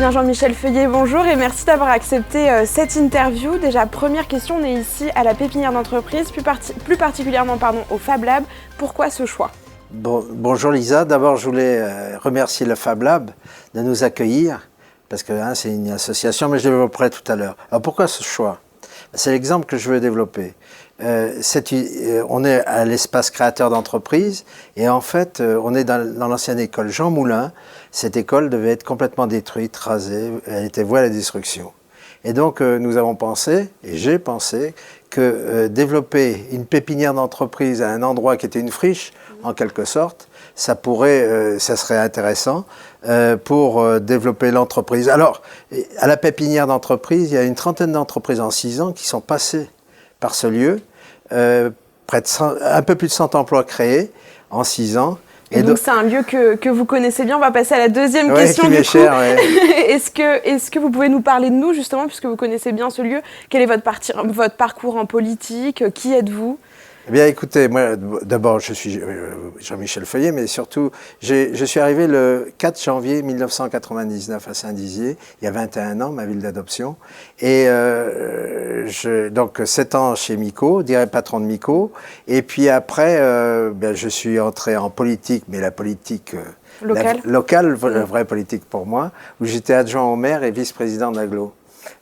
bien Jean-Michel Feuillet, bonjour et merci d'avoir accepté cette interview. Déjà, première question, on est ici à la pépinière d'entreprise, plus particulièrement au Fab Lab. Pourquoi ce choix ? Bonjour Lisa, d'abord je voulais remercier le Fab Lab de nous accueillir, parce que c'est une association, mais je développerai tout à l'heure. Alors pourquoi ce choix ? C'est l'exemple que je veux développer. On est à l'espace créateur d'entreprise et en fait on est dans l'ancienne école Jean Moulin. Cette école devait être complètement détruite, rasée, elle était vouée à la destruction. Et donc nous avons pensé, et j'ai pensé, que développer une pépinière d'entreprise à un endroit qui était une friche, en quelque sorte, ça serait intéressant pour développer l'entreprise. Alors, à la pépinière d'entreprise, il y a une trentaine d'entreprises en 6 ans qui sont passées par ce lieu, un peu plus de 100 emplois créés en 6 ans. Et donc c'est un lieu que vous connaissez bien. On va passer à la deuxième question qui du coup. Cher, ouais. Est-ce que vous pouvez nous parler de nous justement, puisque vous connaissez bien ce lieu? Quel est votre parcours en politique? Qui êtes-vous? Eh bien, écoutez, moi, d'abord, je suis Jean-Michel Feuillet, mais surtout, je suis arrivé le 4 janvier 1999 à Saint-Dizier, il y a 21 ans, ma ville d'adoption. Et donc, 7 ans chez Mico, patron de Mico. Et puis après, je suis entré en politique, mais la politique locale, la vraie politique pour moi, où j'étais adjoint au maire et vice-président d'Aglo.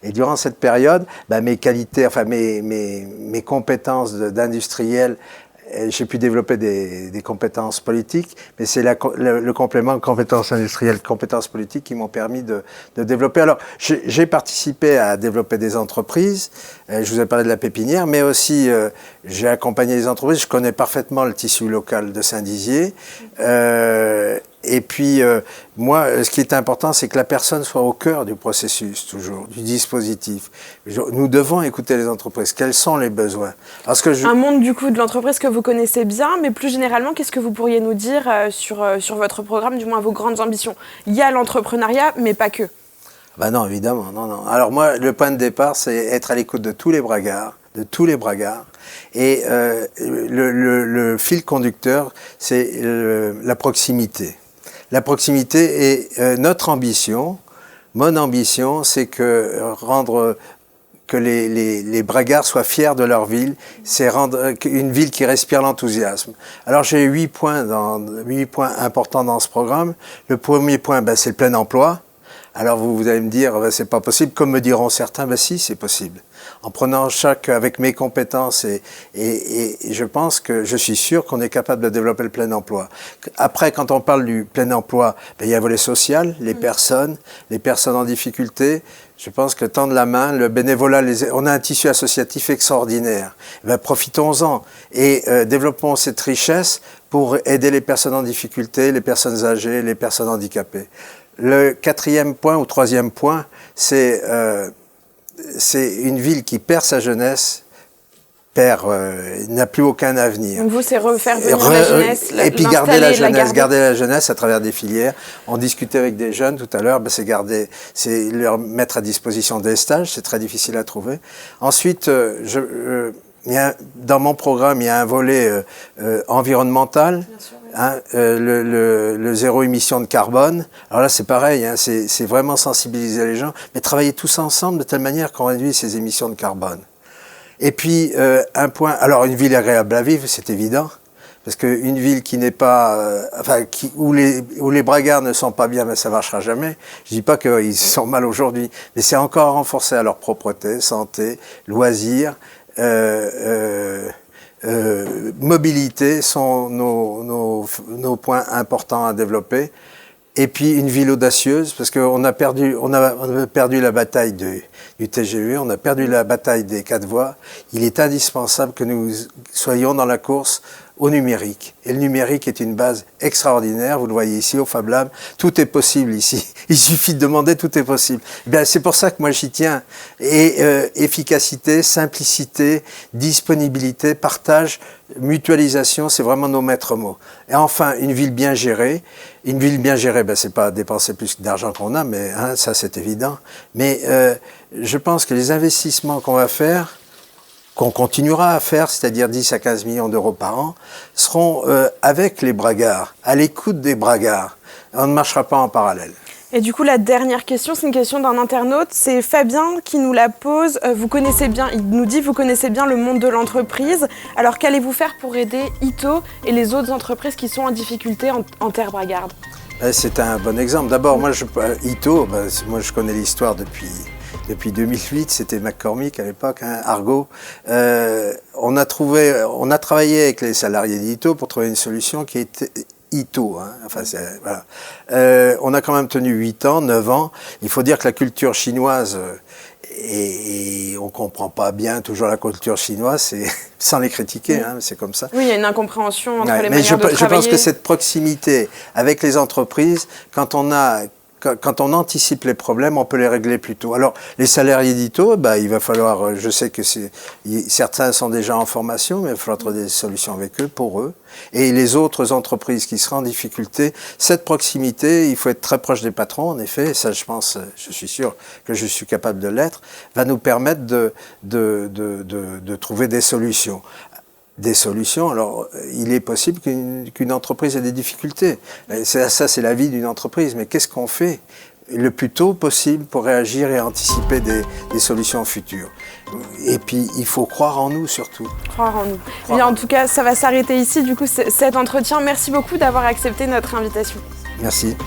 Et durant cette période, mes qualités, enfin mes compétences d'industriel, j'ai pu développer des compétences politiques, mais c'est le complément de compétences industrielles, compétences politiques qui m'ont permis de développer. Alors, j'ai participé à développer des entreprises, je vous ai parlé de la pépinière, mais aussi j'ai accompagné les entreprises, je connais parfaitement le tissu local de Saint-Dizier. Et puis, moi, ce qui est important, c'est que la personne soit au cœur du processus, toujours, du dispositif. Nous devons écouter les entreprises. Quels sont les besoins? Un monde, du coup, de l'entreprise que vous connaissez bien, mais plus généralement, qu'est-ce que vous pourriez nous dire sur votre programme, du moins vos grandes ambitions? Il y a l'entrepreneuriat, mais pas que. Non, évidemment, non. Alors moi, le point de départ, c'est être à l'écoute de tous les bragards, Et le fil conducteur, c'est la proximité. La proximité est notre ambition. Mon ambition, c'est que les bragards soient fiers de leur ville, c'est rendre une ville qui respire l'enthousiasme. Alors j'ai 8 points importants dans ce programme. Le premier point, c'est le plein emploi. Alors vous allez me dire, c'est pas possible. Comme me diront certains, si, c'est possible. En prenant avec mes compétences et je pense que je suis sûr qu'on est capable de développer le plein emploi. Après, quand on parle du plein emploi, il y a un volet social, les personnes en difficulté. Je pense que tendre la main, le bénévolat, on a un tissu associatif extraordinaire. Profitons-en et développons cette richesse pour aider les personnes en difficulté, les personnes âgées, les personnes handicapées. Le quatrième point ou troisième point, c'est une ville qui perd sa jeunesse, n'a plus aucun avenir. Donc vous, c'est refaire venir la jeunesse, et puis garder la jeunesse à travers des filières. On discutait avec des jeunes tout à l'heure, c'est leur mettre à disposition des stages, c'est très difficile à trouver. Ensuite, dans mon programme, il y a un volet environnemental. Bien sûr, oui. Le zéro émission de carbone. Alors là, c'est pareil, c'est vraiment sensibiliser les gens, mais travailler tous ensemble de telle manière qu'on réduit ces émissions de carbone. Et puis, une ville agréable à vivre, c'est évident, parce qu'une ville qui n'est pas, où les bragards ne sont pas bien, ça marchera jamais. Je dis pas qu'ils sont mal aujourd'hui, mais c'est encore renforcé à leur propreté, santé, loisirs, mobilité sont nos points importants à développer. Et puis une ville audacieuse, parce qu'on a perdu la bataille du TGV, on a perdu la bataille des 4 voies. Il est indispensable que nous soyons dans la course au numérique. Et le numérique est une base extraordinaire, vous le voyez ici au Fab Lab, tout est possible ici. Il suffit de demander, tout est possible. C'est pour ça que moi j'y tiens. Et efficacité, simplicité, disponibilité, partage, mutualisation, c'est vraiment nos maîtres mots. Et enfin, une ville bien gérée. Une ville bien gérée, c'est pas dépenser plus d'argent qu'on a, mais ça c'est évident. Mais je pense que les investissements qu'on va faire, qu'on continuera à faire, c'est-à-dire 10 à 15 millions d'euros par an, seront avec les bragards, à l'écoute des bragards. On ne marchera pas en parallèle. Et du coup, la dernière question, c'est une question d'un internaute. C'est Fabien qui nous la pose. Il nous dit, vous connaissez bien le monde de l'entreprise. Alors, qu'allez-vous faire pour aider Ito et les autres entreprises qui sont en difficulté en terre bragarde? C'est un bon exemple. D'abord, Ito, moi je connais l'histoire depuis 2008, c'était McCormick à l'époque, hein, Argo. On a travaillé avec les salariés d'Ito pour trouver une solution qui était Ito. Hein. Enfin, voilà. On a quand même tenu 8 ans, 9 ans. Il faut dire que la culture chinoise, et on ne comprend pas bien toujours la culture chinoise, sans les critiquer, hein, c'est comme ça. Oui, il y a une incompréhension entre les mais manières de travailler. Je pense que cette proximité avec les entreprises, quand on anticipe les problèmes, on peut les régler plus tôt. Alors, les salariés d'Ito, il va falloir, je sais que certains sont déjà en formation, mais il va falloir trouver des solutions avec eux, pour eux. Et les autres entreprises qui seront en difficulté, cette proximité, il faut être très proche des patrons, en effet, et ça je suis sûr que je suis capable de l'être, va nous permettre de trouver des solutions. Alors il est possible qu'une entreprise ait des difficultés. Ça c'est la vie d'une entreprise, mais qu'est-ce qu'on fait le plus tôt possible pour réagir et anticiper des solutions futures? Et puis, il faut croire en nous surtout. Croire en nous. Bien, en tout cas, ça va s'arrêter ici, du coup, cet entretien. Merci beaucoup d'avoir accepté notre invitation. Merci.